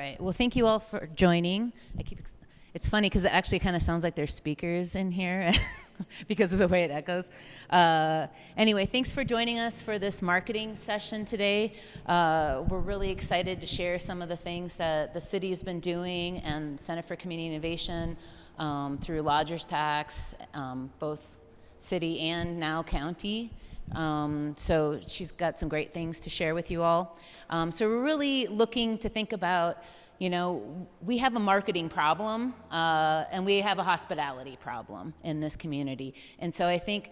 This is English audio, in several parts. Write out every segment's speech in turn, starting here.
right. Well, thank you all for joining. It's funny because it actually kind of sounds like there's speakers in here because of the way it echoes. Anyway, thanks for joining us for this marketing session today. We're really excited to share some of the things that the city has been doing and Center for Community Innovation through lodger's tax, both city and now county. So she's got some great things to share with you all. So we're really looking to think about, we have a marketing problem and we have a hospitality problem in this community. And so I think,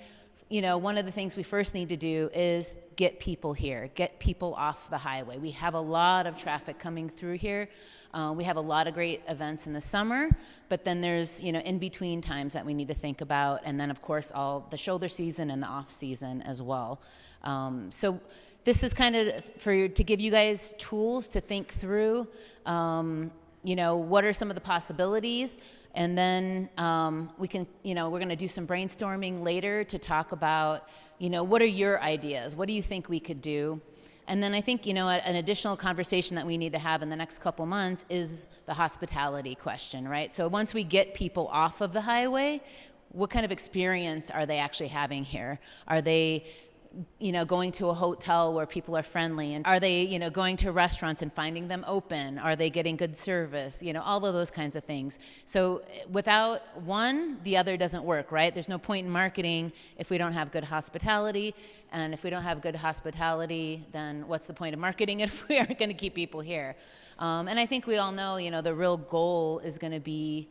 one of the things we first need to do is get people here, get people off the highway. We have a lot of traffic coming through here. We have a lot of great events in the summer, but then there's, in between times that we need to think about, and then of course all the shoulder season and the off season as well. So this is kind of to give you guys tools to think through, what are some of the possibilities, and then we can, we're going to do some brainstorming later to talk about, what are your ideas? What do you think we could do? And then I think, an additional conversation that we need to have in the next couple months is the hospitality question, right? So once we get people off of the highway, what kind of experience are they actually having here? Are they, going to a hotel where people are friendly? And are they, going to restaurants and finding them open? Are they getting good service? All of those kinds of things. So without one, the other doesn't work, right? There's no point in marketing if we don't have good hospitality. And if we don't have good hospitality, then what's the point of marketing if we aren't going to keep people here? And I think we all know, the real goal is going to be,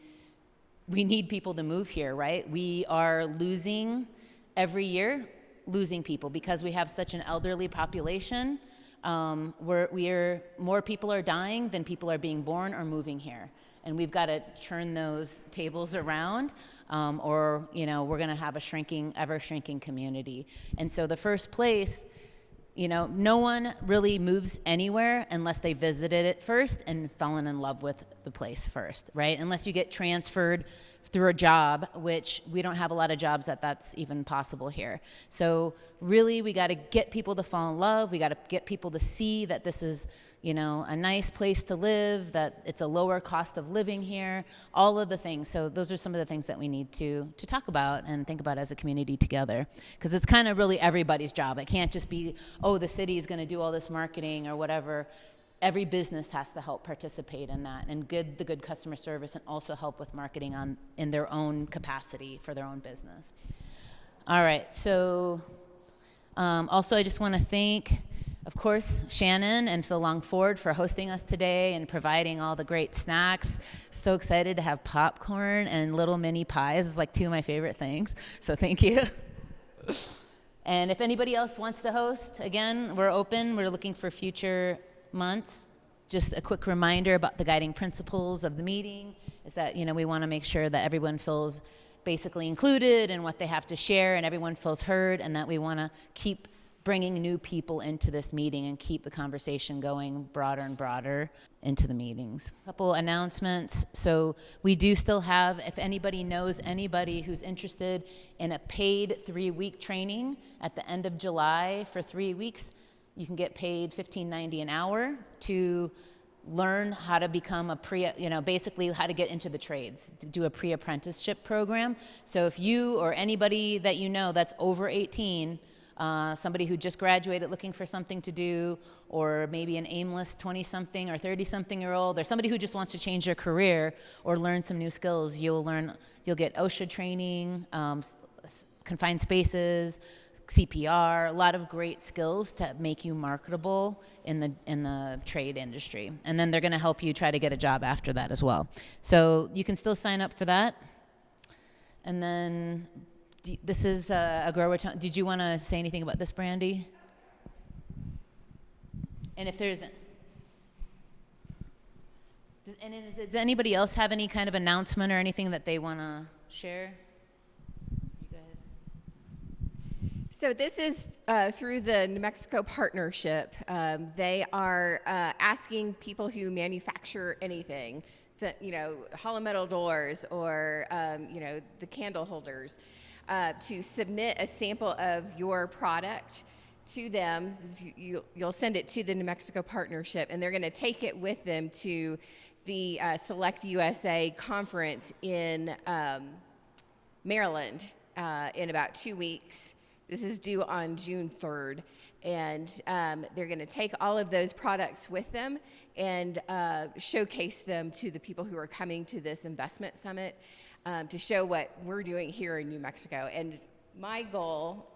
we need people to move here, right? We are losing every year, losing people because we have such an elderly population. More people are dying than people are being born or moving here. And we've got to turn those tables around. Or we're going to have a ever shrinking community. And so the first place, no one really moves anywhere unless they visited it first and fallen in love with the place first, right? Unless you get transferred through a job, which we don't have a lot of jobs that's even possible here. So really, we got to get people to fall in love. We got to get people to see that this is, a nice place to live, that it's a lower cost of living here, all of the things. So those are some of the things that we need to talk about and think about as a community together. Because it's kind of really everybody's job. It can't just be, the city is going to do all this marketing or whatever. Every business has to help participate in that and the good customer service, and also help with marketing in their own capacity for their own business. All right, so also I just want to thank, of course, Shannon and Phil Longford for hosting us today and providing all the great snacks. So excited to have popcorn and little mini pies. It's like two of my favorite things, so thank you. And if anybody else wants to host, again, we're open. We're looking for future months. Just a quick reminder about the guiding principles of the meeting is that, we want to make sure that everyone feels basically included in what they have to share and everyone feels heard, and that we want to keep bringing new people into this meeting and keep the conversation going broader and broader into the meetings. A couple announcements. So we do still have, if anybody knows anybody who's interested in a paid 3-week training at the end of July for 3 weeks, you can get paid $15.90 an hour to learn how to become basically how to get into the trades, to do a pre-apprenticeship program. So if you or anybody that you know that's over 18, somebody who just graduated looking for something to do, or maybe an aimless 20-something or 30-something-year-old, or somebody who just wants to change their career or learn some new skills, you'll get OSHA training, confined spaces, CPR, a lot of great skills to make you marketable in the trade industry. And then they're going to help you try to get a job after that as well. So you can still sign up for that. And then this is a Grow Raton. Did you want to say anything about this, Brandy? And if there's... Does anybody else have any kind of announcement or anything that they want to share? So this is through the New Mexico Partnership. They are asking people who manufacture anything, hollow metal doors or, the candle holders, to submit a sample of your product to them. You'll send it to the New Mexico Partnership, and they're going to take it with them to the Select USA conference in Maryland in about 2 weeks. This is due on June 3rd. And they're going to take all of those products with them and showcase them to the people who are coming to this investment summit to show what we're doing here in New Mexico. And my goal,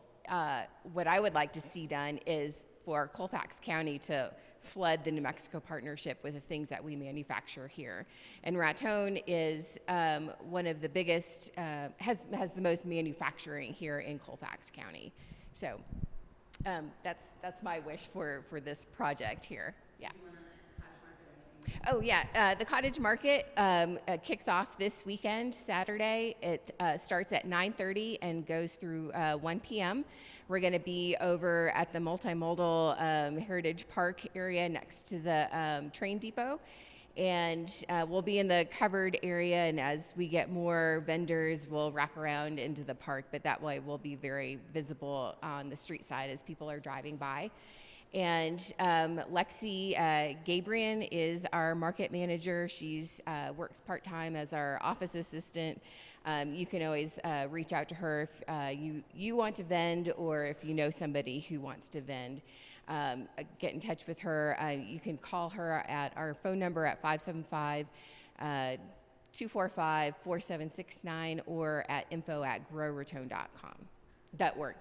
what I would like to see done, is for Colfax County to flood the New Mexico Partnership with the things that we manufacture here. And Raton is one of the biggest, has the most manufacturing here in Colfax County. So that's my wish for this project here. Yeah. Oh yeah, the cottage market kicks off this weekend, Saturday. It starts at 9:30 and goes through 1 p.m. We're going to be over at the multimodal Heritage Park area next to the train depot. And we'll be in the covered area, and as we get more vendors, we'll wrap around into the park, but that way we'll be very visible on the street side as people are driving by. And Lexi Gabriel is our market manager. She's works part-time as our office assistant. You can always reach out to her if you want to vend, or if you know somebody who wants to vend. Get in touch with her. You can call her at our phone number at 575-245-4769 or at info@growraton.com. .org.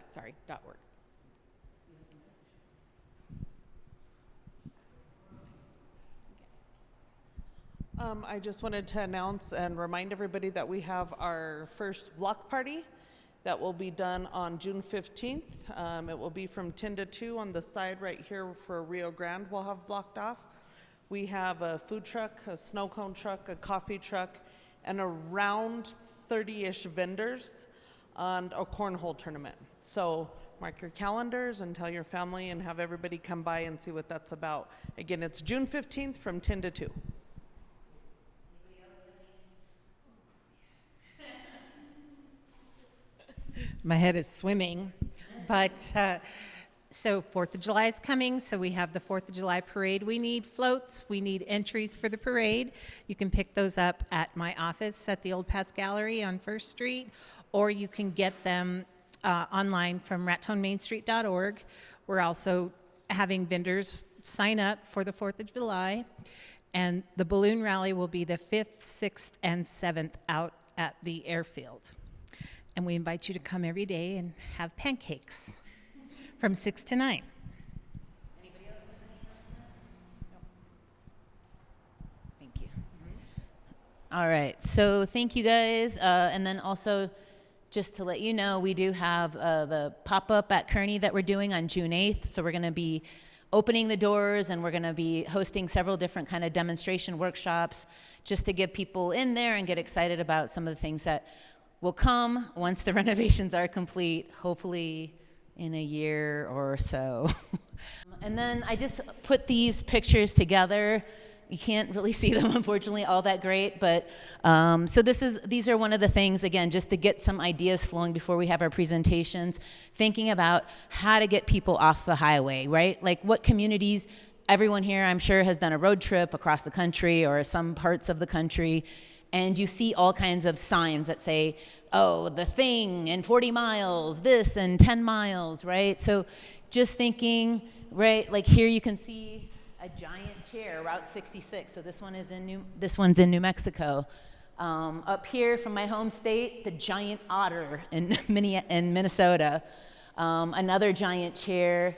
I just wanted to announce and remind everybody that we have our first block party that will be done on June 15th. It will be from 10 to 2 on the side right here for Rio Grande we'll have blocked off. We have a food truck, a snow cone truck, a coffee truck, and around 30-ish vendors and a cornhole tournament. So mark your calendars and tell your family and have everybody come by and see what that's about. Again, it's June 15th from 10 to 2. My head is swimming, but so 4th of July is coming, so we have the 4th of July parade. We need floats, we need entries for the parade. You can pick those up at my office at the Old Pass Gallery on 1st Street, or you can get them online from ratonmainstreet.org. We're also having vendors sign up for the 4th of July, and the balloon rally will be the 5th, 6th, and 7th out at the airfield. And we invite you to come every day and have pancakes from 6 to 9. Anybody else have any announcements? No. Thank you. All right, so thank you guys. And then also, just to let you know, we do have the pop-up at Kearney that we're doing on June 8th. So we're going to be opening the doors, and we're going to be hosting several different kind of demonstration workshops just to get people in there and get excited about some of the things that will come once the renovations are complete, hopefully in a year or so. And then I just put these pictures together. You can't really see them, unfortunately, all that great, but so these are one of the things, again, just to get some ideas flowing before we have our presentations, thinking about how to get people off the highway, right? Like what communities, everyone here, I'm sure, has done a road trip across the country or some parts of the country, and you see all kinds of signs that say, oh, the thing in 40 miles, this and 10 miles, right? So just thinking, right, like here you can see a giant chair, Route 66. So this one's in New Mexico. Up here from my home state, the giant otter in Minnesota. Another giant chair.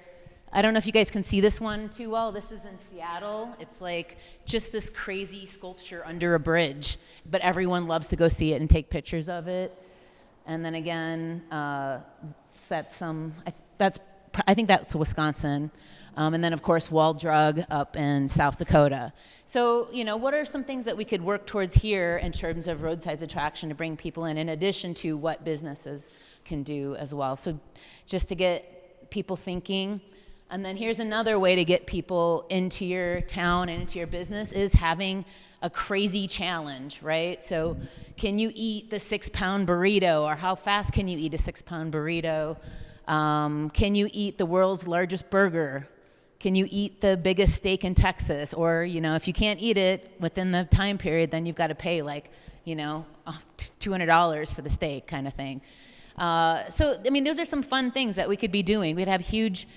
I don't know if you guys can see this one too well. This is in Seattle. It's like just this crazy sculpture under a bridge, but everyone loves to go see it and take pictures of it. And then again, I think that's Wisconsin. And then of course, Wall Drug up in South Dakota. So, what are some things that we could work towards here in terms of roadside attraction to bring people in addition to what businesses can do as well? So just to get people thinking. And then here's another way to get people into your town and into your business is having a crazy challenge, right? So can you eat the 6-pound burrito, or how fast can you eat a 6-pound burrito? Can you eat the world's largest burger? Can you eat the biggest steak in Texas? Or, if you can't eat it within the time period, then you've got to pay $200 for the steak kind of thing. Those are some fun things that we could be doing. We'd have huge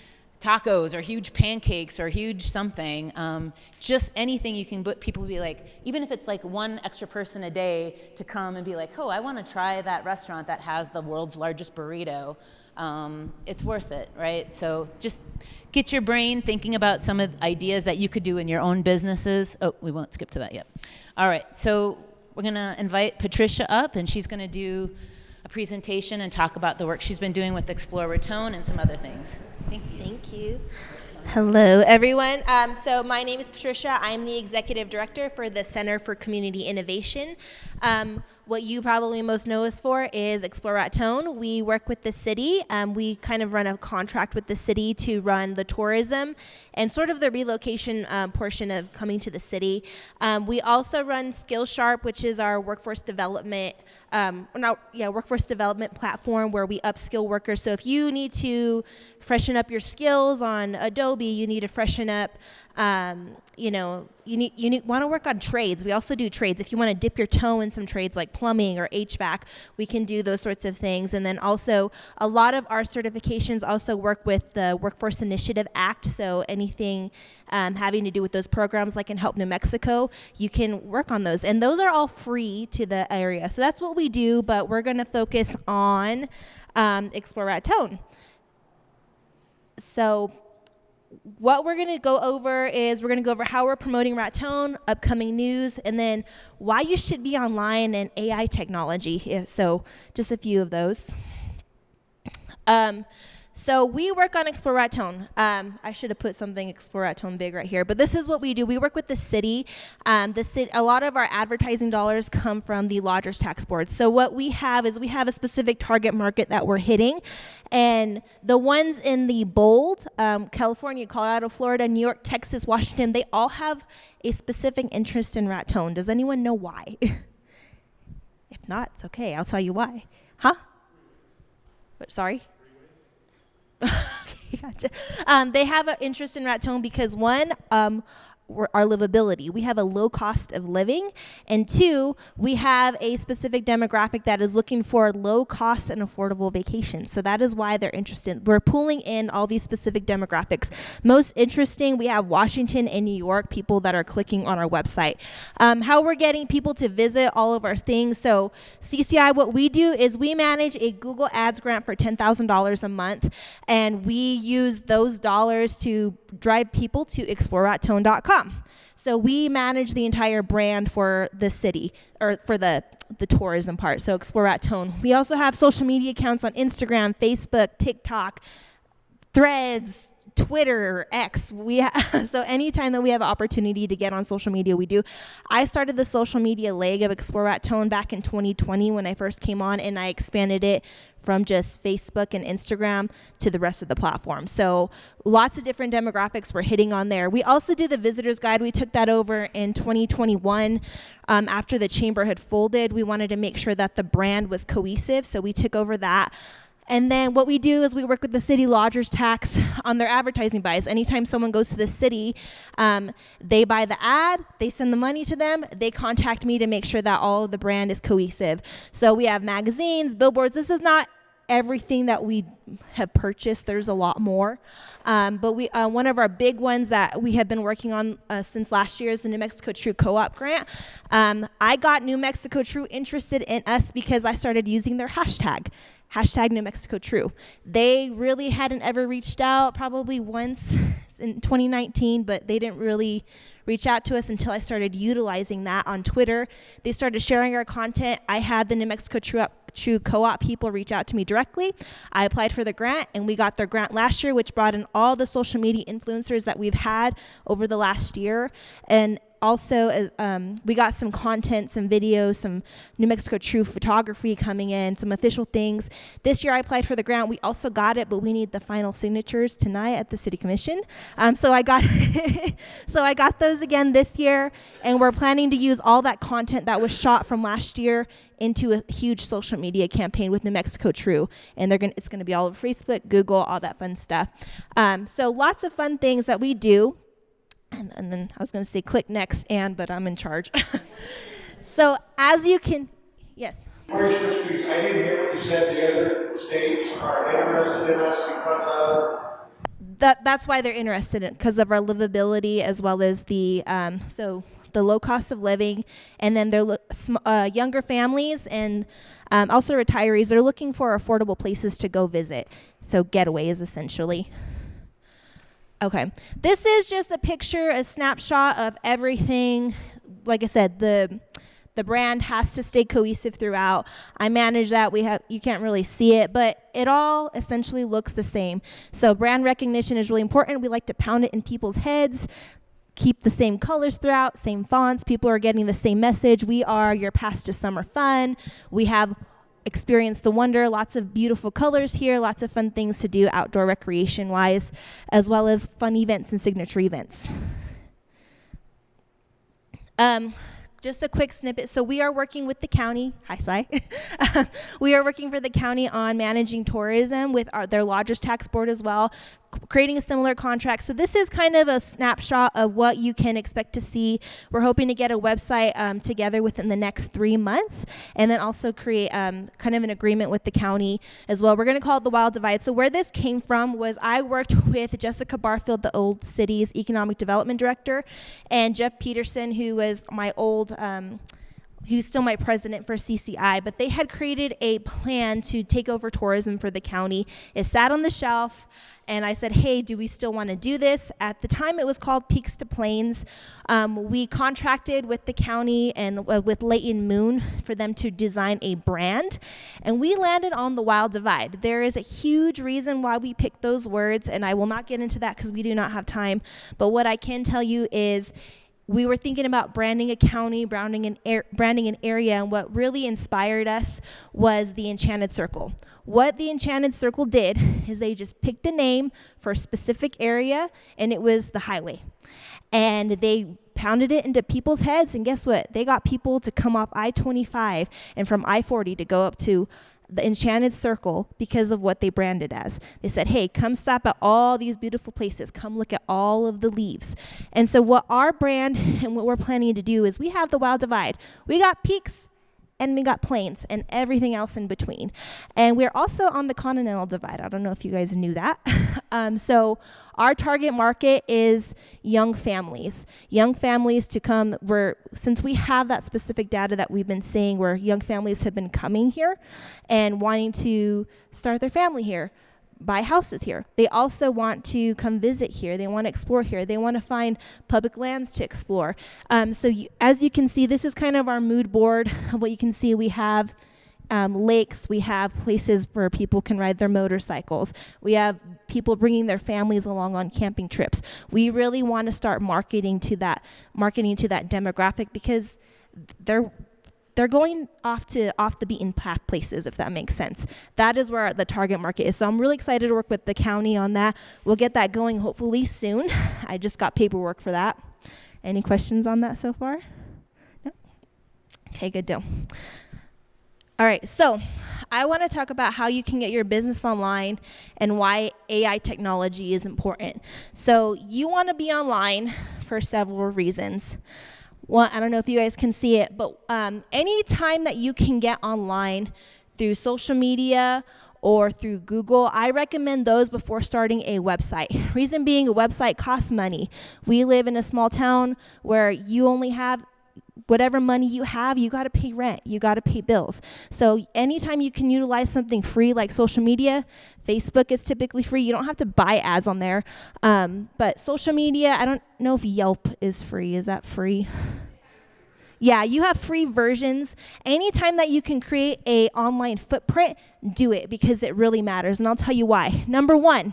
tacos or huge pancakes or huge something. Just anything you can put, people would be like, even if it's like one extra person a day to come and be like, oh, I want to try that restaurant that has the world's largest burrito. It's worth it, right? So just get your brain thinking about some of the ideas that you could do in your own businesses. Oh, we won't skip to that yet. All right, so we're going to invite Patricia up, and she's going to do a presentation and talk about the work she's been doing with Explore Raton and some other things. Thank you. Thank you. Hello, everyone. So my name is Patricia. I'm the Executive Director for the Center for Community Innovation. What you probably most know us for is Explore Raton. We work with the city. We kind of run a contract with the city to run the tourism and sort of the relocation portion of coming to the city. We also run Skillsharp, which is our workforce development platform where we upskill workers. So if you need to freshen up your skills on Adobe, you need to freshen up, you want to work on trades. We also do trades. If you want to dip your toe in some trades like plumbing or HVAC, we can do those sorts of things. And then also a lot of our certifications also work with the Workforce Initiative Act. So anything having to do with those programs like in Help New Mexico, you can work on those. And those are all free to the area. So that's what we do, but we're going to focus on Explore Raton. So what we're going to go over is we're going to go over how we're promoting Raton, upcoming news, and then why you should be online and AI technology. Yeah, so just a few of those. So we work on Explore Raton. I should have put something Explore Raton big right here, but this is what we do. We work with the city. A lot of our advertising dollars come from the Lodgers Tax Board. So what we have is we have a specific target market that we're hitting, and the ones in the bold, California, Colorado, Florida, New York, Texas, Washington, they all have a specific interest in Raton. Does anyone know why? If not, it's okay. I'll tell you why. Huh? Sorry? Okay, gotcha. They have an interest in Raton because one, our livability. We have a low cost of living, and two, we have a specific demographic that is looking for low cost and affordable vacations. So that is why they're interested. We're pulling in all these specific demographics. Most interesting, we have Washington and New York people that are clicking on our website. How we're getting people to visit all of our things. So CCI, what we do is we manage a Google Ads grant for $10,000 a month, and we use those dollars to drive people to ExploreRaton.com. So we manage the entire brand for the city, or for the tourism part, so Explore Raton. We also have social media accounts on Instagram, Facebook, TikTok, Threads, Twitter, X. So anytime that we have an opportunity to get on social media, we do. I started the social media leg of Explore Raton back in 2020 when I first came on, and I expanded it from just Facebook and Instagram to the rest of the platform. So lots of different demographics we're hitting on there. We also do the visitor's guide. We took that over in 2021 after the chamber had folded. We wanted to make sure that the brand was cohesive, so we took over that. And then what we do is we work with the city lodgers tax on their advertising buys. Anytime someone goes to the city, they buy the ad, they send the money to them, they contact me to make sure that all of the brand is cohesive. So we have magazines, billboards. This is not everything that we have purchased. There's a lot more. But we one of our big ones that we have been working on since last year is the New Mexico True Co-op grant. I got New Mexico True interested in us because I started using their hashtag New Mexico True. They really hadn't ever reached out, probably once in 2019, but they didn't really reach out to us until I started utilizing that on Twitter. They started sharing our content. I had the New Mexico True Co-op people reach out to me directly. I applied for the grant, and we got their grant last year, which brought in all the social media influencers that we've had over the last year. And also, we got some content, some videos, some New Mexico True photography coming in, some official things. This year I applied for the grant. We also got it, but we need the final signatures tonight at the City Commission. So I got I got those again this year, and we're planning to use all that content that was shot from last year into a huge social media campaign with New Mexico True, and it's going to be all over Facebook, Google, all that fun stuff. So lots of fun things that we do. And then I was going to say click next, but I'm in charge. So as you can, yes. Before you switch speaks, I didn't hear what you said. The other states are interested in us because of. That's why they're interested in, because of our livability, as well as the low cost of living, and then they're younger families and also retirees. They're looking for affordable places to go visit, so getaways essentially. Okay, this is just a picture, a snapshot of everything. Like I said, the brand has to stay cohesive throughout. I manage that. You can't really see it, but it all essentially looks the same. So brand recognition is really important. We like to pound it in people's heads. Keep the same colors throughout, same fonts. People are getting the same message. We are your pass to summer fun. We have Experience the Wonder, lots of beautiful colors here, lots of fun things to do outdoor recreation wise, as well as fun events and signature events. Just a quick snippet. So we are working with the county. Hi, Cy. We are working for the county on managing tourism with their lodgers tax board as well, creating a similar contract. So this is kind of a snapshot of what you can expect to see. We're hoping to get a website together within the next 3 months, and then also create kind of an agreement with the county as well. We're going to call it the Wild Divide. So where this came from was I worked with Jessica Barfield, the old city's economic development director, and Jeff Peterson, who was my old who's still my president for CCI, but they had created a plan to take over tourism for the county. It sat on the shelf, and I said, hey, do we still want to do this? At the time, it was called Peaks to Plains. We contracted with the county and with Leighton Moon for them to design a brand, and we landed on the Wild Divide. There is a huge reason why we picked those words, and I will not get into that because we do not have time, but what I can tell you is we were thinking about branding a county, branding an area, and what really inspired us was the Enchanted Circle. What the Enchanted Circle did is they just picked a name for a specific area, and it was the highway. And they pounded it into people's heads, and guess what? They got people to come off I-25 and from I-40 to go up to the Enchanted Circle because of what they branded as. They said, hey, come stop at all these beautiful places. Come look at all of the leaves. And so what our brand and what we're planning to do is we have the Wild Divide. We got peaks and we got plains and everything else in between. And we're also on the Continental Divide. I don't know if you guys knew that. So our target market is young families. Young families to come, since we have that specific data that we've been seeing where young families have been coming here and wanting to start their family here, buy houses here. They also want to come visit here. They want to explore here. They want to find public lands to explore. As you can see, this is kind of our mood board. What you can see, we have lakes. We have places where people can ride their motorcycles. We have people bringing their families along on camping trips. We really want to start marketing to that demographic because they're going off the beaten path places, if that makes sense. That is where the target market is. So I'm really excited to work with the county on that. We'll get that going hopefully soon. I just got paperwork for that. Any questions on that so far? No? Okay, good deal. All right, so I want to talk about how you can get your business online and why AI technology is important. So you want to be online for several reasons. Well, I don't know if you guys can see it, but any time that you can get online through social media or through Google, I recommend those before starting a website. Reason being, a website costs money. We live in a small town where you only have whatever money you have, you got to pay rent, you got to pay bills. So anytime you can utilize something free like social media, Facebook is typically free. You don't have to buy ads on there. But social media, I don't know if Yelp is free. Is that free? Yeah, you have free versions. Anytime that you can create an online footprint, do it because it really matters. And I'll tell you why. Number one,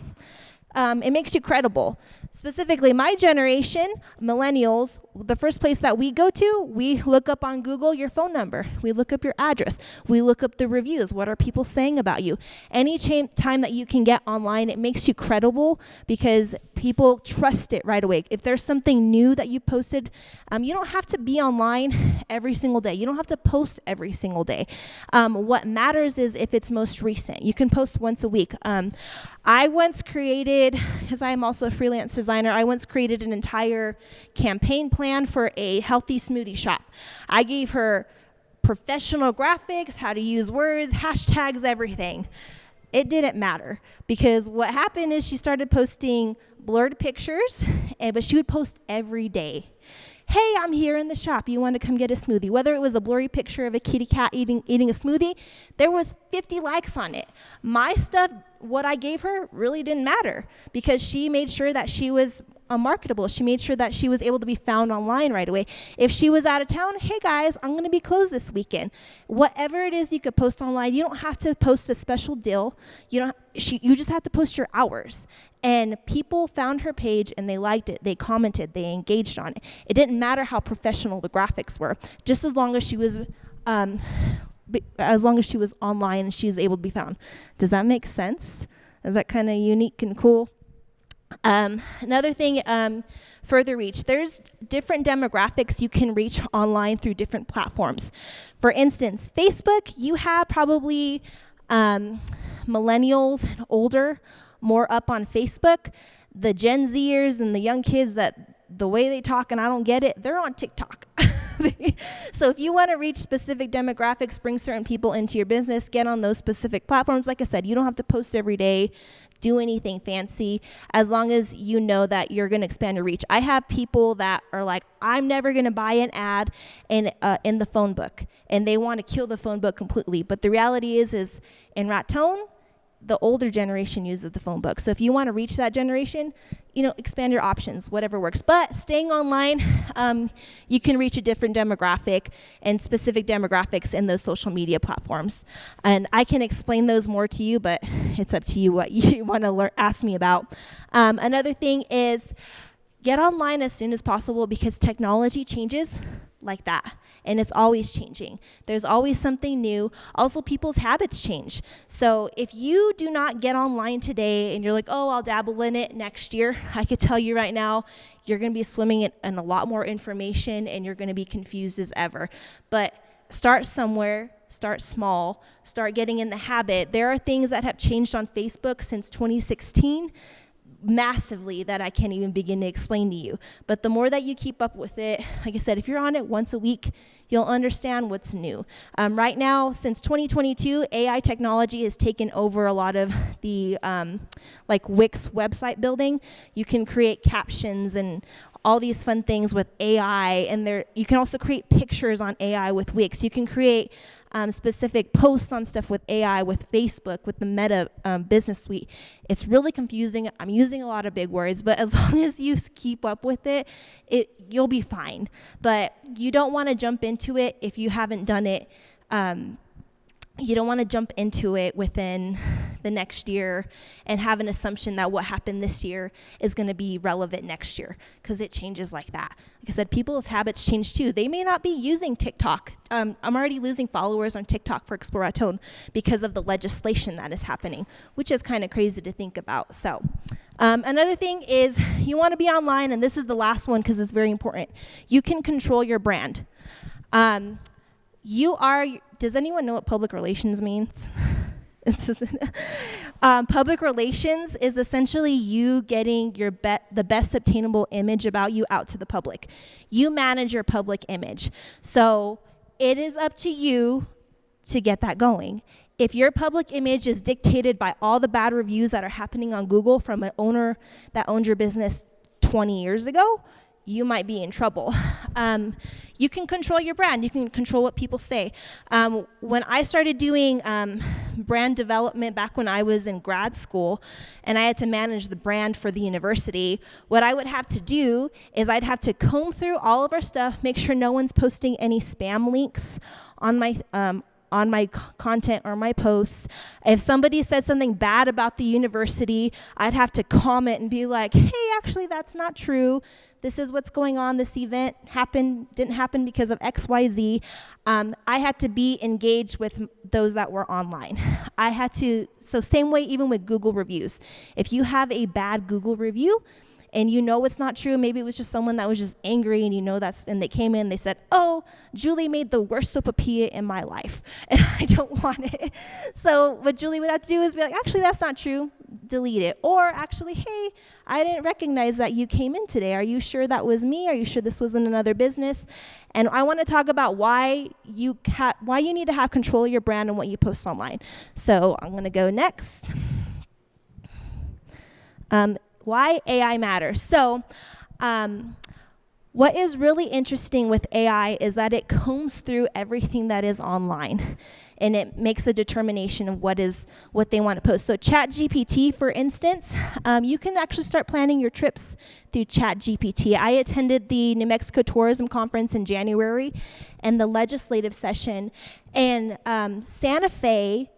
it makes you credible. Specifically, my generation, millennials, the first place that we go to, we look up on Google your phone number. We look up your address. We look up the reviews. What are people saying about you? Any time that you can get online, it makes you credible because people trust it right away. If there's something new that you posted, you don't have to be online every single day. You don't have to post every single day. What matters is if it's most recent. You can post once a week. I once created, because I am also a freelance designer, I once created an entire campaign plan for a healthy smoothie shop. I gave her professional graphics, how to use words, hashtags, everything. It didn't matter because what happened is she started posting blurred pictures, but she would post every day. Hey, I'm here in the shop. You want to come get a smoothie? Whether it was a blurry picture of a kitty cat eating a smoothie, there was 50 likes on it. My stuff, what I gave her, really didn't matter because she made sure that she was marketable. She made sure that she was able to be found online right away. If she was out of town, hey guys, I'm going to be closed this weekend. Whatever it is you could post online, you don't have to post a special deal. You just have to post your hours. And people found her page and they liked it, they commented, they engaged on it. It didn't matter how professional the graphics were, just as long as she was online and she was able to be found. Does that make sense? Is that kind of unique and cool? Another thing, further reach. There's different demographics you can reach online through different platforms. For instance, Facebook, you have probably millennials and older more up on Facebook. The Gen Zers and the young kids that the way they talk and I don't get it, they're on TikTok. So if you want to reach specific demographics, bring certain people into your business, get on those specific platforms. Like I said, you don't have to post every day, do anything fancy, as long as you know that you're going to expand your reach. I have people that are like, I'm never going to buy an ad in the phone book, and they want to kill the phone book completely. But the reality is in Raton, the older generation uses the phone book. So if you want to reach that generation, expand your options, whatever works. But staying online, you can reach a different demographic and specific demographics in those social media platforms. And I can explain those more to you, but it's up to you what you want to ask me about. Another thing is get online as soon as possible because technology changes like that. And it's always changing. There's always something new. Also, people's habits change. So if you do not get online today and you're like, oh, I'll dabble in it next year, I could tell you right now, you're going to be swimming in a lot more information and you're going to be confused as ever. But start somewhere. Start small. Start getting in the habit. There are things that have changed on Facebook since 2016 massively that I can't even begin to explain to you. But the more that you keep up with it, like I said, if you're on it once a week, you'll understand what's new. Right now, since 2022, AI technology has taken over a lot of the like Wix website building. You can create captions and all these fun things with AI, and you can also create pictures on AI with Wix. You can create specific posts on stuff with AI, with Facebook, with the Meta business suite. It's really confusing. I'm using a lot of big words, but as long as you keep up with it, you'll be fine. But you don't want to jump into it if you haven't done it. You don't want to jump into it within the next year and have an assumption that what happened this year is going to be relevant next year, because it changes like that. Like I said, people's habits change too. They may not be using TikTok. I'm already losing followers on TikTok for Explore Raton because of the legislation that is happening, which is kind of crazy to think about. So another thing is you want to be online, and this is the last one because it's very important. You can control your brand. Does anyone know what public relations means? Public relations is essentially you getting the best obtainable image about you out to the public. You manage your public image. So it is up to you to get that going. If your public image is dictated by all the bad reviews that are happening on Google from an owner that owned your business 20 years ago, you might be in trouble. You can control your brand. You can control what people say. When I started doing brand development back when I was in grad school, and I had to manage the brand for the university, what I would have to do is I'd have to comb through all of our stuff, make sure no one's posting any spam links on my on my content or my posts. If somebody said something bad about the university, I'd have to comment and be like, hey, actually, that's not true. This is what's going on. This event didn't happen because of X, Y, Z. I had to be engaged with those that were online. So same way even with Google reviews. If you have a bad Google review, and you know it's not true, maybe it was just someone that was just angry and and they came in, they said, oh, Julie made the worst sopapilla in my life, and I don't want it. So what Julie would have to do is be like, actually, that's not true, delete it. Or actually, hey, I didn't recognize that you came in today. Are you sure that was me? Are you sure this was in another business? And I want to talk about why you need to have control of your brand and what you post online. So I'm going to go next. Why AI matters. So what is really interesting with AI is that it combs through everything that is online, and it makes a determination of what they want to post. So ChatGPT, for instance, you can actually start planning your trips through ChatGPT. I attended the New Mexico Tourism Conference in January and the legislative session, and Santa Fe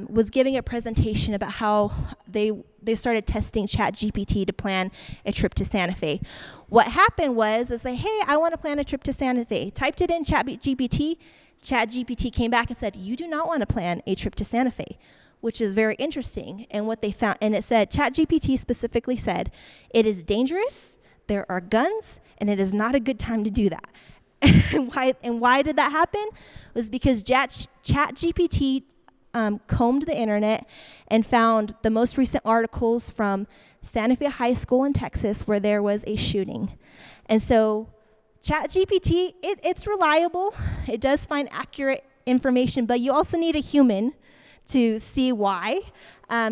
was giving a presentation about how they started testing ChatGPT to plan a trip to Santa Fe. What happened was, hey, I want to plan a trip to Santa Fe. Typed it in ChatGPT. ChatGPT came back and said, you do not want to plan a trip to Santa Fe, which is very interesting. And what they found, and it said, ChatGPT specifically said, it is dangerous, there are guns, and it is not a good time to do that. And why did that happen? It was because ChatGPT combed the internet and found the most recent articles from Santa Fe High School in Texas where there was a shooting. And so ChatGPT, it's reliable. It does find accurate information, but you also need a human to see why.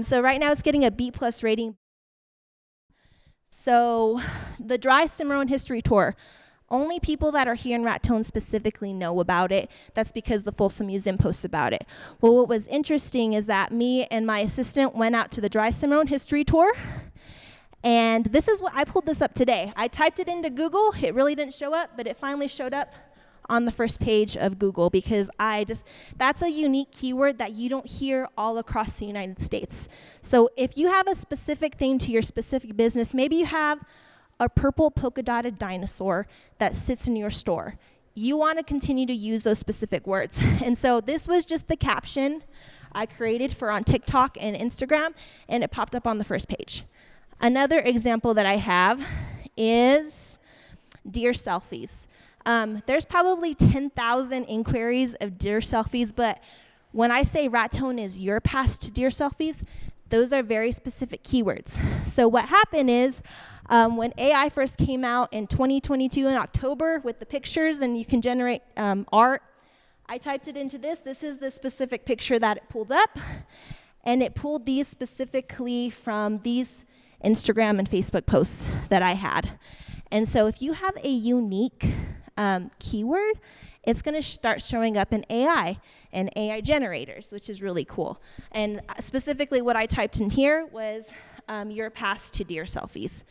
So right now it's getting a B+ rating. So the Dry Cimarron History Tour. Only people that are here in Raton specifically know about it. That's because the Folsom Museum posts about it. Well, what was interesting is that me and my assistant went out to the Dry Cimarron History Tour, and this is what I pulled this up today. I typed it into Google. It really didn't show up, but it finally showed up on the first page of Google because that's a unique keyword that you don't hear all across the United States. So if you have a specific thing to your specific business, maybe you have a purple polka dotted dinosaur that sits in your store. You want to continue to use those specific words. And so this was just the caption I created for on TikTok and Instagram, and it popped up on the first page. Another example that I have is deer selfies. There's probably 10,000 inquiries of deer selfies, but when I say Raton is your path to deer selfies, those are very specific keywords. So what happened is, when AI first came out in 2022 in October with the pictures and you can generate art, I typed it into this. This is the specific picture that it pulled up, and it pulled these specifically from these Instagram and Facebook posts that I had. And so if you have a unique keyword, it's going to start showing up in AI and AI generators, which is really cool. And specifically what I typed in here was your path to deer selfies.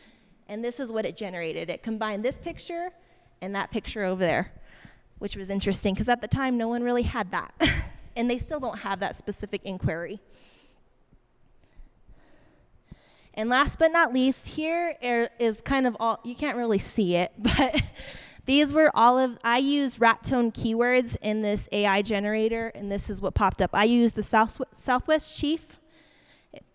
And this is what it generated. It combined this picture and that picture over there, which was interesting because at the time no one really had that. And they still don't have that specific inquiry. And last but not least, here is kind of all, you can't really see it, but these were I used Raton keywords in this AI generator, and this is what popped up. I used the Southwest Chief.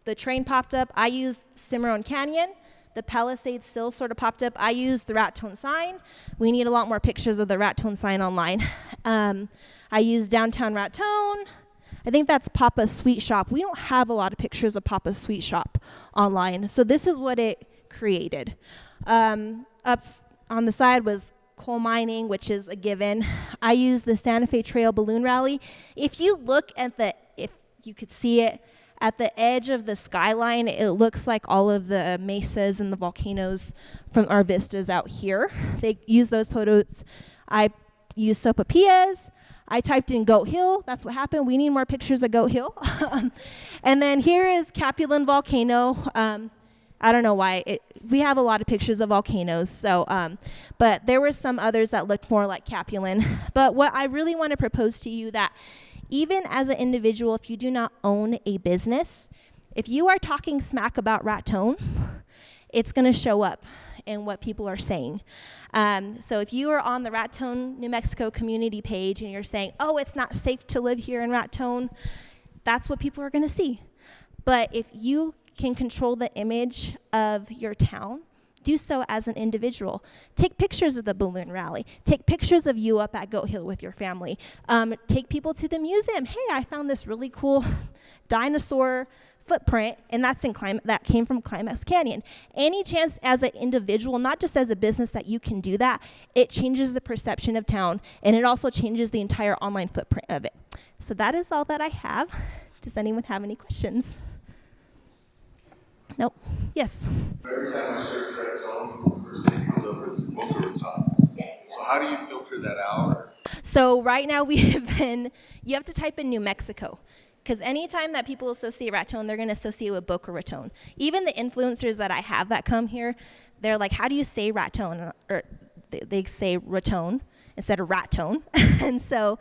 The train popped up. I used Cimarron Canyon. The Palisades still sort of popped up. I used the Raton sign. We need a lot more pictures of the Raton sign online. I used downtown Raton. I think that's Papa's Sweet Shop. We don't have a lot of pictures of Papa's Sweet Shop online. So this is what it created. Up on the side was coal mining, which is a given. I used the Santa Fe Trail Balloon Rally. If you look at if you could see it, at the edge of the skyline, it looks like all of the mesas and the volcanoes from our vistas out here. They use those photos. I used sopapillas. I typed in Goat Hill. That's what happened. We need more pictures of Goat Hill. And then here is Capulan Volcano. I don't know why. We have a lot of pictures of volcanoes. So, but there were some others that looked more like Capulan. But what I really want to propose to you that even as an individual, if you do not own a business, if you are talking smack about Raton, it's going to show up in what people are saying. So if you are on the Raton, New Mexico community page and you're saying, oh, it's not safe to live here in Raton, that's what people are going to see. But if you can control the image of your town, do so as an individual. Take pictures of the balloon rally. Take pictures of you up at Goat Hill with your family. Take people to the museum. Hey, I found this really cool dinosaur footprint, and that came from Colfax Canyon. Any chance as an individual, not just as a business, that you can do that, it changes the perception of town, and it also changes the entire online footprint of it. So that is all that I have. Does anyone have any questions? Nope. Yes. Every time I search Red Zone, the first thing comes up is Boca Raton. So how do you filter that out? So right now you have to type in New Mexico. Because anytime that people associate Raton, they're going to associate with Boca Raton. Even the influencers that I have that come here, they're like, how do you say Raton? Or they say Raton instead of Raton. And so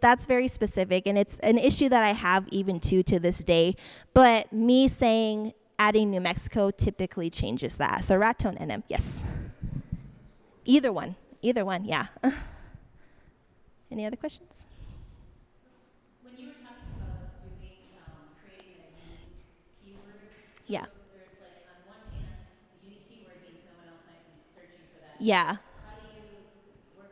that's very specific. And it's an issue that I have even to this day. But me saying adding New Mexico typically changes that. So Raton NM, yes. Either one, yeah. Any other questions? When you were talking about doing, creating a unique keyword, Yeah. there's like, on one hand, the unique keyword means no one else might be searching for that. Yeah. Where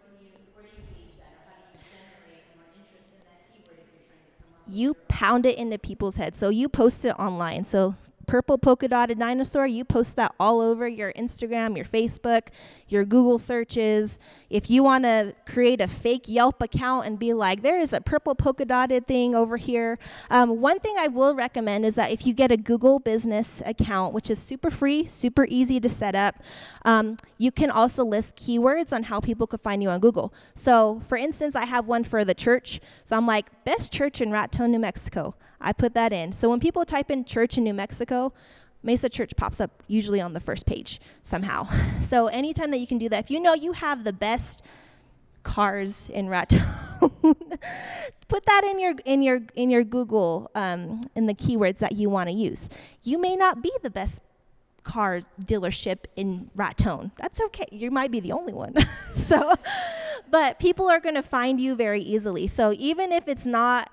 do you gauge that, or how do you generate more interest in that keyword if you're trying to come up with You pound it into people's heads. So you post it online. So purple polka dotted dinosaur, you post that all over your Instagram, your Facebook, your Google searches. If you want to create a fake Yelp account and be like, there is a purple polka dotted thing over here. One thing I will recommend is that if you get a Google business account, which is super free, super easy to set up, you can also list keywords on how people could find you on Google. So for instance, I have one for the church. So I'm like, best church in Raton, New Mexico. I put that in. So when people type in church in New Mexico, Mesa Church pops up usually on the first page somehow. So anytime that you can do that, if you know you have the best cars in Raton, put that in your Google in the keywords that you want to use. You may not be the best car dealership in Raton. That's okay. You might be the only one. But people are going to find you very easily. So even if it's not,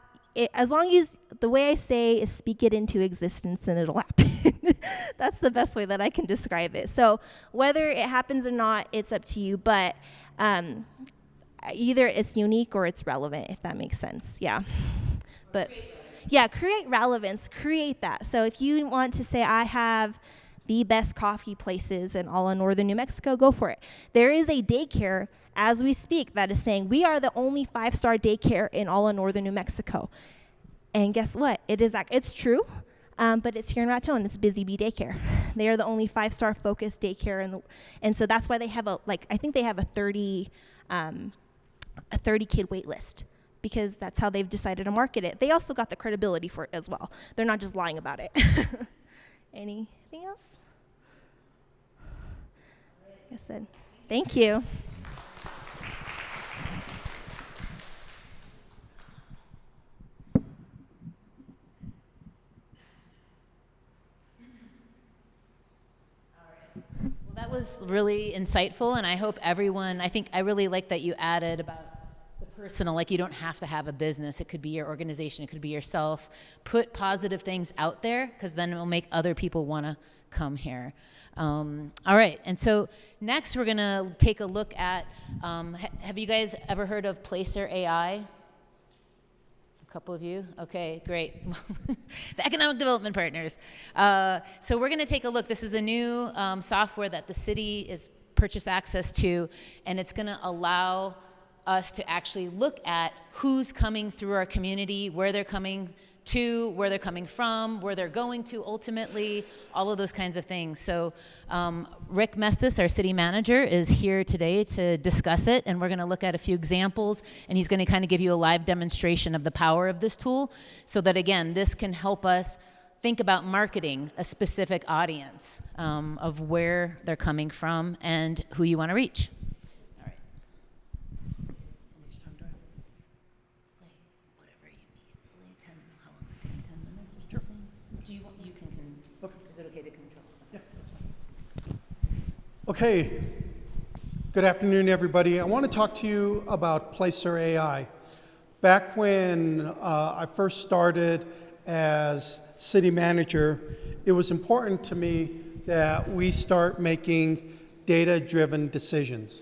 as long as the way I say is speak it into existence, and it'll happen. That's the best way that I can describe it. So whether it happens or not, it's up to you. But either it's unique or it's relevant, if that makes sense. Yeah. But yeah, create relevance. Create that. So if you want to say, I have the best coffee places in all of northern New Mexico, go for it. There is a daycare as we speak that is saying we are the only 5-star daycare in all of northern New Mexico. And guess what? It's true, but it's here in Raton. It's Busy Bee Daycare. They are the only 5-star focused daycare, and so that's why they have I think they have a 30 kid wait list, because that's how they've decided to market it. They also got the credibility for it as well. They're not just lying about it. Anything else? Like I said, thank you. That was really insightful, and I hope I think I really like that you added about the personal, like you don't have to have a business. It could be your organization, it could be yourself. Put positive things out there, because then it will make other people want to come here. All right, and so next we're gonna take a look at, have you guys ever heard of Placer.ai? A couple of you? Okay, great. The Economic Development Partners. So we're going to take a look. This is a new software that the city is purchased access to, and it's going to allow us to actually look at who's coming through our community, where they're coming to, where they're coming from, where they're going to ultimately, all of those kinds of things. So Rick Mestis, our city manager, is here today to discuss it, and we're going to look at a few examples, and he's going to kind of give you a live demonstration of the power of this tool, so that, again, this can help us think about marketing a specific audience of where they're coming from and who you want to reach. All right. Whatever you Okay, good afternoon, everybody. I want to talk to you about Placer.ai. Back when I first started as city manager, it was important to me that we start making data-driven decisions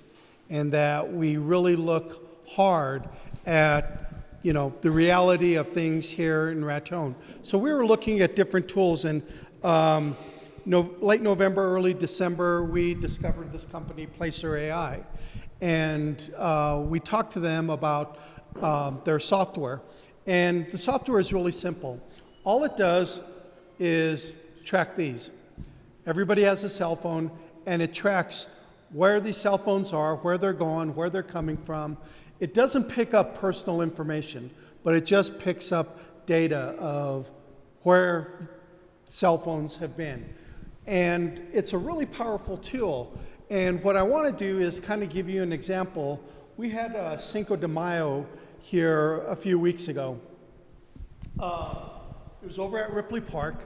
and that we really look hard at the reality of things here in Raton. So we were looking at different tools, and late November, early December, we discovered this company, Placer.ai, and we talked to them about their software. And the software is really simple. All it does is track these. Everybody has a cell phone, and it tracks where these cell phones are, where they're going, where they're coming from. It doesn't pick up personal information, but it just picks up data of where cell phones have been. And it's a really powerful tool. And what I want to do is kind of give you an example. We had Cinco de Mayo here a few weeks ago. It was over at Ripley Park,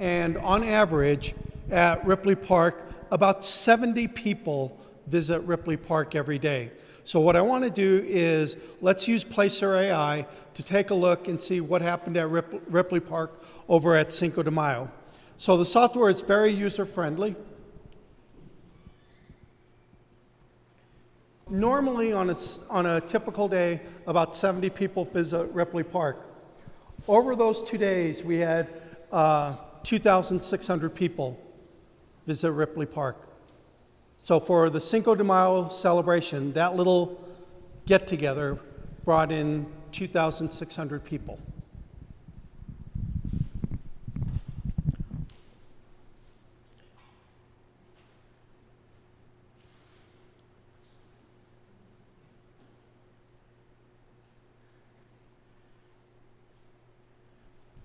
and on average at Ripley Park, about 70 people visit Ripley Park every day. So what I want to do is let's use Placer.ai to take a look and see what happened at Ripley Park over at Cinco de Mayo. So the software is very user-friendly. Normally on a typical day, about 70 people visit Ripley Park. Over those 2 days, we had 2,600 people visit Ripley Park. So for the Cinco de Mayo celebration, that little get-together brought in 2,600 people.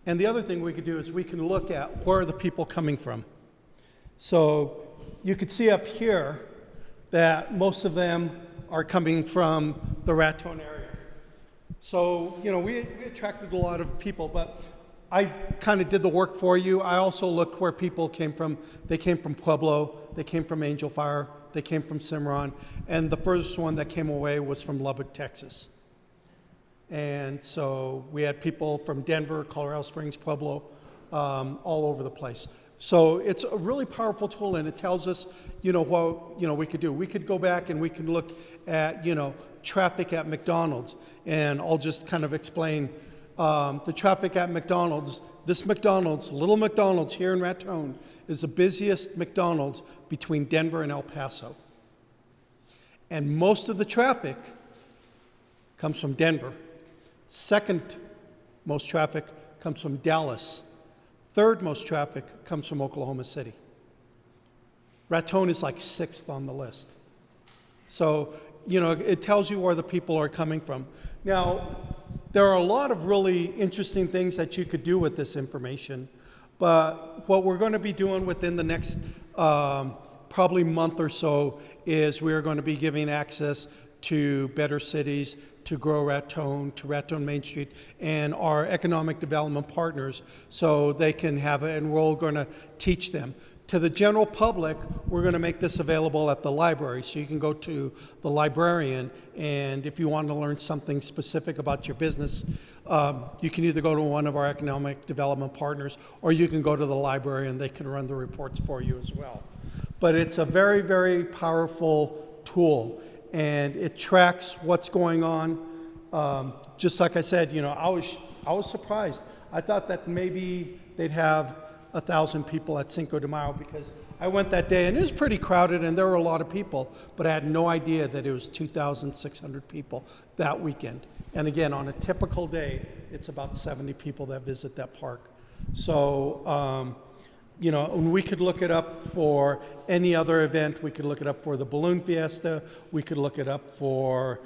And the other thing we could do is we can look at where are the people coming from. So you could see up here that most of them are coming from the Raton area. So, we attracted a lot of people, but I kind of did the work for you. I also looked where people came from. They came from Pueblo, they came from Angel Fire, they came from Cimarron, and the furthest one that came away was from Lubbock, Texas. And so we had people from Denver, Colorado Springs, Pueblo, all over the place. So it's a really powerful tool, and it tells us, what we could do. We could go back and we can look at, traffic at McDonald's, and I'll just kind of explain the traffic at McDonald's. This McDonald's, little McDonald's here in Raton, is the busiest McDonald's between Denver and El Paso. And most of the traffic comes from Denver. Second most traffic comes from Dallas. Third most traffic comes from Oklahoma City. Raton is like sixth on the list. So, it tells you where the people are coming from. Now, there are a lot of really interesting things that you could do with this information, but what we're going to be doing within the next probably month or so is we are going to be giving access to Better Cities, to Grow Raton, to Raton Main Street, and our economic development partners, so they can have it, and we're all going to teach them. To the general public, we're going to make this available at the library, so you can go to the librarian, and if you want to learn something specific about your business, you can either go to one of our economic development partners, or you can go to the library and they can run the reports for you as well. But it's a very, very powerful tool, and it tracks what's going on. Just like I said, I was surprised. I thought that maybe they'd have 1,000 people at Cinco de Mayo, because I went that day and it was pretty crowded and there were a lot of people, but I had no idea that it was 2,600 people that weekend. And again, on a typical day, it's about 70 people that visit that park. So, and we could look it up for any other event. We could look it up for the Balloon Fiesta. We could look it up for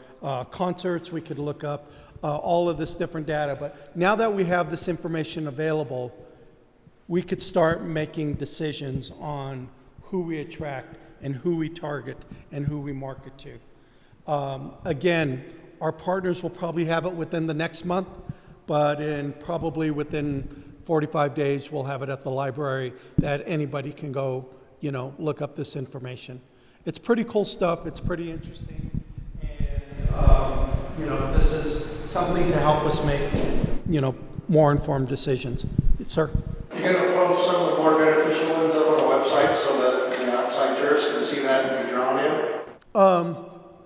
concerts. We could look up all of this different data. But now that we have this information available, we could start making decisions on who we attract and who we target and who we market to. Again, our partners will probably have it within the next month, but probably within 45 days, we'll have it at the library that anybody can go, look up this information. It's pretty cool stuff. It's pretty interesting. And, this is something to help us make, more informed decisions. Sir? You're going to post some of the more beneficial ones up on the website so that the outside jurors can see that and be drawn in?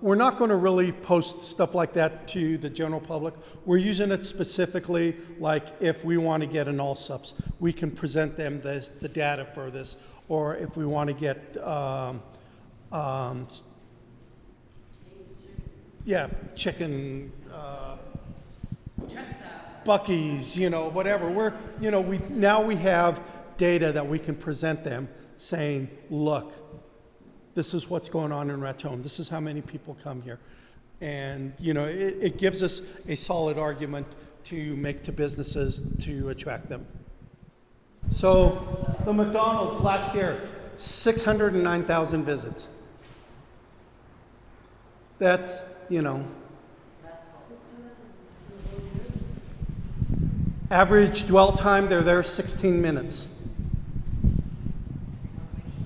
We're not going to really post stuff like that to the general public. We're using it specifically, like if we want to get an all subs, we can present them the data for this, or if we want to get, chicken, Buc-ee's, whatever. We have data that we can present them saying, look, this is what's going on in Raton. This is how many people come here. And, it gives us a solid argument to make to businesses to attract them. So the McDonald's last year, 609,000 visits. That's, average dwell time, they're there 16 minutes.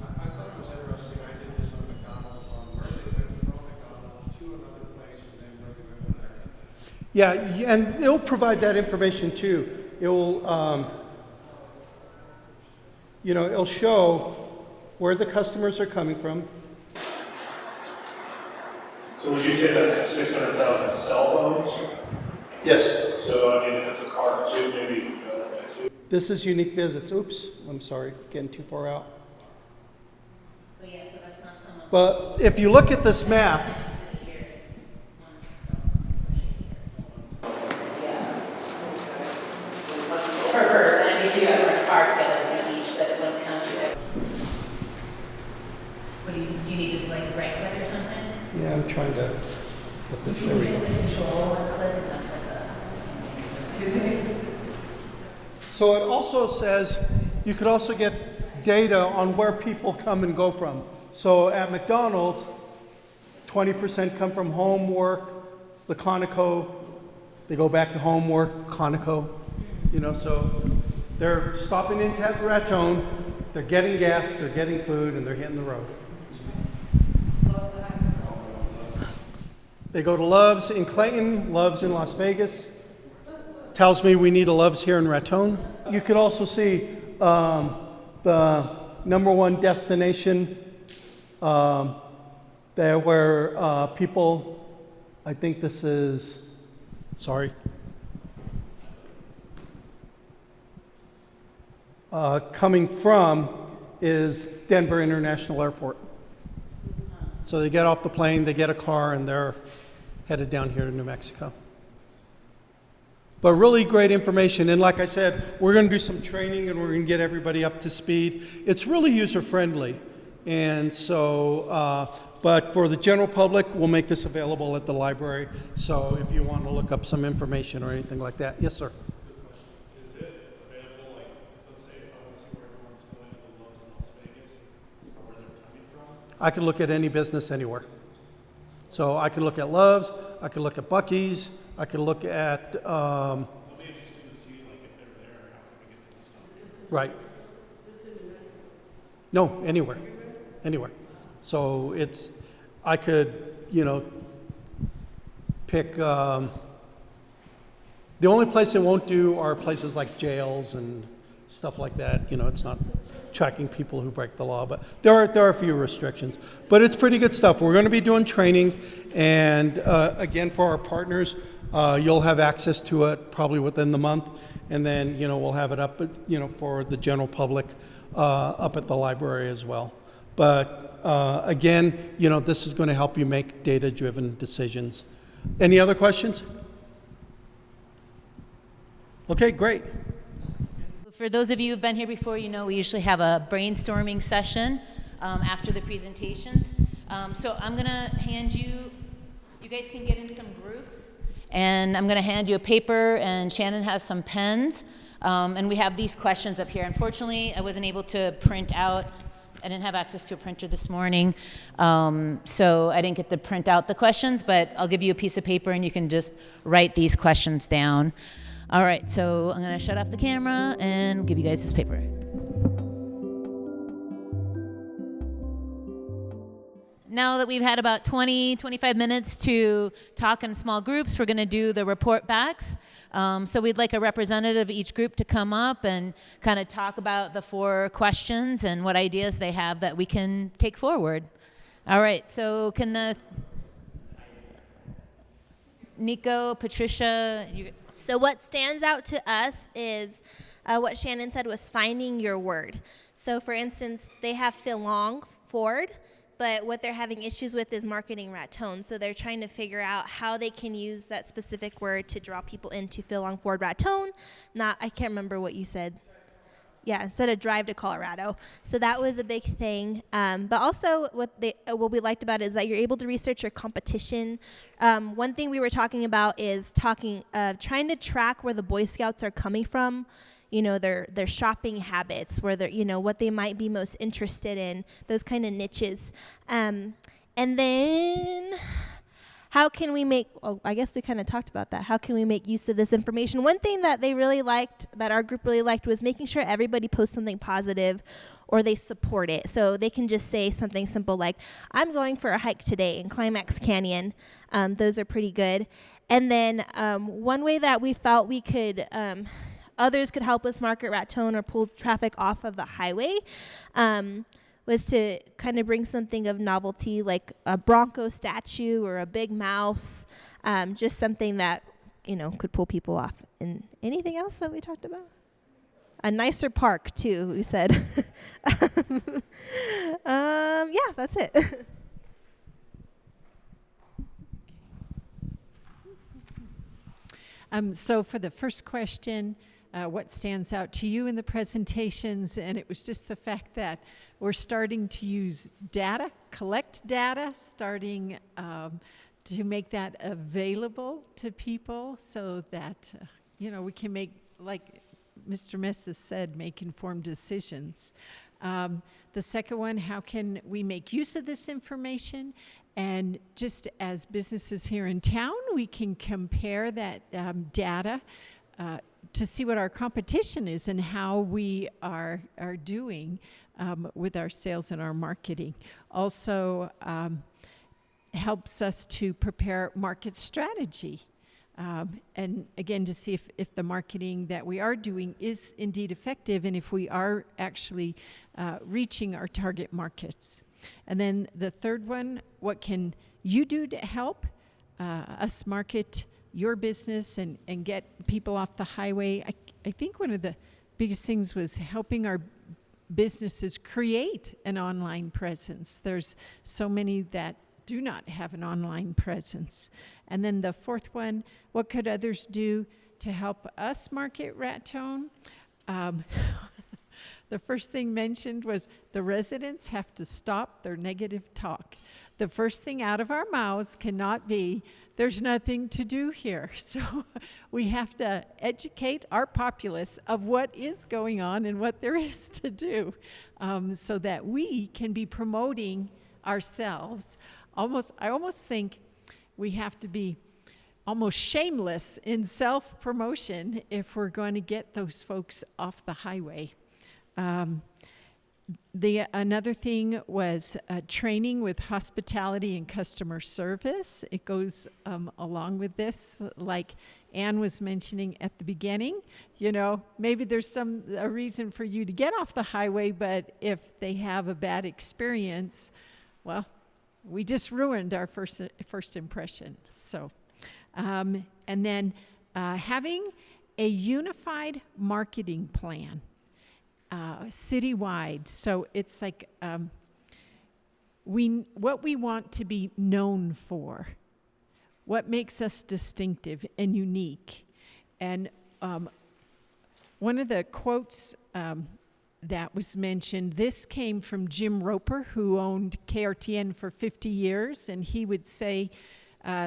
I thought it was interesting. I did this on McDonald's on where they went from McDonald's to another place and then where they went back. Yeah, and it'll provide that information too. It'll, it'll show where the customers are coming from. So would you say that's 600,000 cell phones? Yes. So, if it's a car too, maybe that too. This is unique visits. Oops, I'm sorry, getting too far out. But yeah, so that's not someone. But if you look at this map, Per person, if you have a car together, each, but it wouldn't count you. Do you need to right click or something? yeah, I'm trying to put this there. We go. Control and click, and that's like a. So it also says you could also get data on where people come and go from. So at McDonald's, 20% come from home, work, the Conoco, they go back to home, work, Conoco. So they're stopping in Raton, they're getting gas, they're getting food, and they're hitting the road. They go to Love's in Clayton, Love's in Las Vegas. Tells me we need a Love's here in Raton. You could also see the #1 destination there where people, I think this is, coming from is Denver International Airport. So they get off the plane, they get a car, and they're headed down here to New Mexico. But really great information, and like I said, we're going to do some training and we're going to get everybody up to speed. It's really user-friendly, and so, but for the general public, we'll make this available at the library, so if you want to look up some information or anything like that. Yes, sir? Is it available, let's say if I want to see where everyone's going to the Lowe's in Las Vegas, or where they're coming from? I can look at any business anywhere. So I can look at Love's, I can look at Buc-ee's, I can look at, It'll be interesting to see, if they're there, how can we get them to stop? right. No, anywhere, anywhere. So I could, pick, the only place it won't do are places like jails and stuff like that. It's not tracking people who break the law, but there are a few restrictions. But it's pretty good stuff. We're going to be doing training, and again, for our partners, you'll have access to it probably within the month, and then we'll have it up, for the general public up at the library as well. But again, this is going to help you make data-driven decisions. Any other questions? Okay, great. For those of you who've been here before, we usually have a brainstorming session after the presentations. So I'm going to hand you guys can get in some groups, and I'm going to hand you a paper, and Shannon has some pens, and we have these questions up here. Unfortunately, I wasn't able to print out. I didn't have access to a printer this morning, so I didn't get to print out the questions, but I'll give you a piece of paper, and you can just write these questions down. All right, so I'm going to shut off the camera and give you guys this paper. now that we've had about 20, 25 minutes to talk in small groups, we're going to do the report backs. So we'd like a representative of each group to come up and kind of talk about the 4 questions and what ideas they have that we can take forward. All right, so can the Nico, Patricia, So what stands out to us is what Shannon said was finding your word. So for instance, they have Philong Ford, but what they're having issues with is marketing Raton. So they're trying to figure out how they can use that specific word to draw people into Philong Ford Raton. I can't remember what you said. Yeah, instead of drive to Colorado. So that was a big thing. But also what we liked about it is that you're able to research your competition. One thing we were talking about is trying to track where the Boy Scouts are coming from, their shopping habits, where they're, what they might be most interested in, those kind of niches. And then how can we I guess we kind of talked about that. How can we make use of this information? One thing that they really liked, that our group really liked, was making sure everybody posts something positive or they support it. So they can just say something simple like, I'm going for a hike today in Climax Canyon. Those are pretty good. And then one way that we felt we could, others could help us market Raton or pull traffic off of the highway, was to kind of bring something of novelty, like a Bronco statue or a big mouse, just something that, could pull people off. And anything else that we talked about? A nicer park, too, we said. Yeah, that's it. So for the first question, what stands out to you in the presentations? And it was just the fact that we're starting to use data, collect data, starting to make that available to people so that, we can make, like Mr. Messis said, make informed decisions. The second one, how can we make use of this information? And just as businesses here in town, we can compare that data to see what our competition is and how we are doing with our sales and our marketing. Also helps us to prepare market strategy. And again, to see if the marketing that we are doing is indeed effective and if we are actually reaching our target markets. And then the third one, what can you do to help us market your business and get people off the highway? I think one of the biggest things was helping our businesses create an online presence. There's so many that do not have an online presence. And then the fourth one, what could others do to help us market Raton? The first thing mentioned was the residents have to stop their negative talk. The first thing out of our mouths cannot be, there's nothing to do here. So we have to educate our populace of what is going on and what there is to do, so that we can be promoting ourselves. I almost think we have to be almost shameless in self-promotion if we're going to get those folks off the highway. Another thing was training with hospitality and customer service. It goes along with this, like Anne was mentioning at the beginning. Maybe there's a reason for you to get off the highway, but if they have a bad experience, well, we just ruined our first impression. So, and then having a unified marketing plan. Citywide, so it's like what we want to be known for, what makes us distinctive and unique. And one of the quotes that was mentioned, this came from Jim Roper, who owned KRTN for 50 years, and he would say,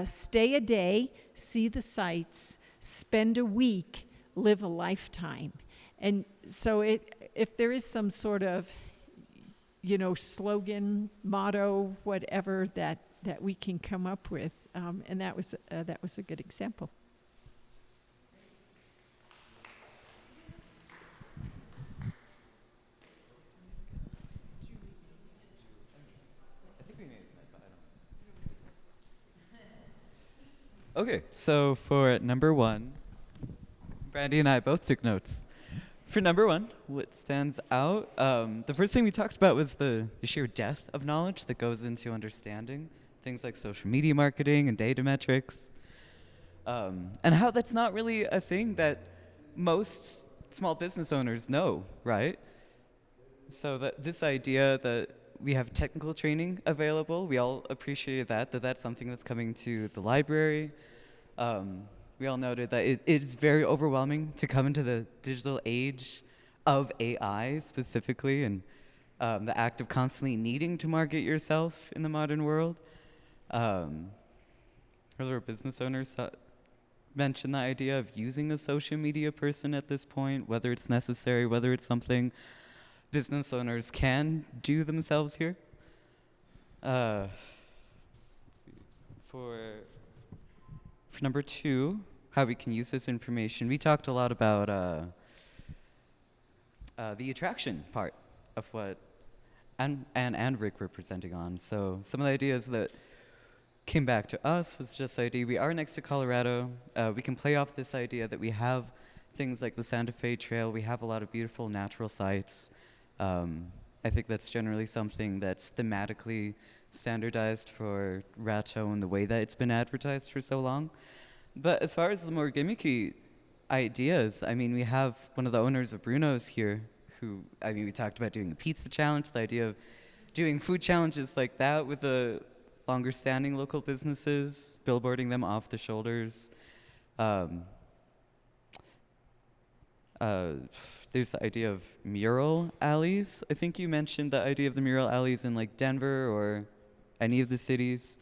stay a day, see the sights, spend a week, live a lifetime. And so if there is some sort of, slogan, motto, whatever that we can come up with, and that was a good example. Okay, so for number one, Brandy and I both took notes. For number one, what stands out, the first thing we talked about was the sheer depth of knowledge that goes into understanding things like social media marketing and data metrics, and how that's not really a thing that most small business owners know, right? So that this idea that we have technical training available, we all appreciated that's something that's coming to the library. We all noted that it is very overwhelming to come into the digital age of AI specifically, and the act of constantly needing to market yourself in the modern world. Other business owners mentioned the idea of using a social media person at this point, whether it's necessary, whether it's something business owners can do themselves here. Let's see. For number two, how we can use this information, we talked a lot about the attraction part of what Anne and Rick were presenting on. So some of the ideas that came back to us was just the idea we are next to Colorado. We can play off this idea that we have things like the Santa Fe Trail. We have a lot of beautiful natural sites. I think that's generally something that's thematically standardized for Raton, the way that it's been advertised for so long. But as far as the more gimmicky ideas, I mean, we have one of the owners of Bruno's here who, I mean, we talked about doing a pizza challenge, the idea of doing food challenges like that with the longer standing local businesses, billboarding them off the shoulders. There's the idea of mural alleys. I think you mentioned the idea of the mural alleys in like Denver or any of the cities,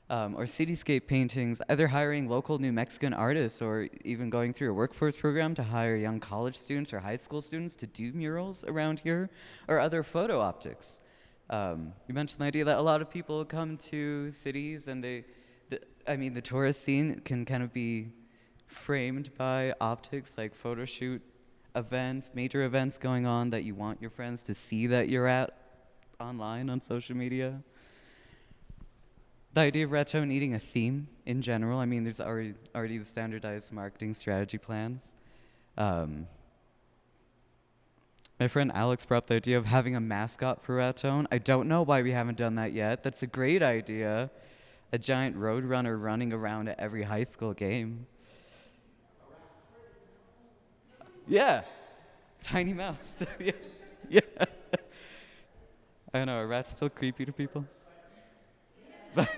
or cityscape paintings, either hiring local New Mexican artists or even going through a workforce program to hire young college students or high school students to do murals around here, or other photo optics. You mentioned the idea that a lot of people come to cities and the tourist scene can kind of be framed by optics, like photo shoot events, major events going on that you want your friends to see that you're at online on social media. The idea of Raton needing a theme in general. I mean, there's already the standardized marketing strategy plans. My friend Alex brought up the idea of having a mascot for Raton. I don't know why we haven't done that yet. That's a great idea. A giant road runner running around at every high school game. Yeah. Tiny mouse. Yeah. I know, are rats still creepy to people? But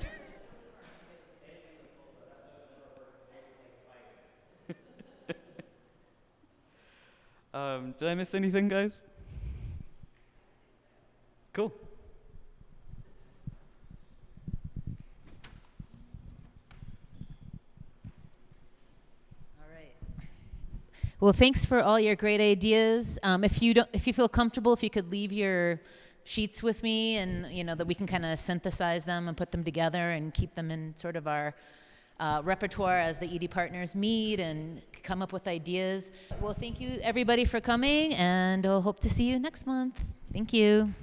did I miss anything, guys? Cool. All right. Well, thanks for all your great ideas. If you feel comfortable, if you could leave your sheets with me, and that we can kind of synthesize them and put them together and keep them in sort of our repertoire as the ED partners meet and come up with ideas. Well, thank you everybody for coming, and I'll hope to see you next month. Thank you.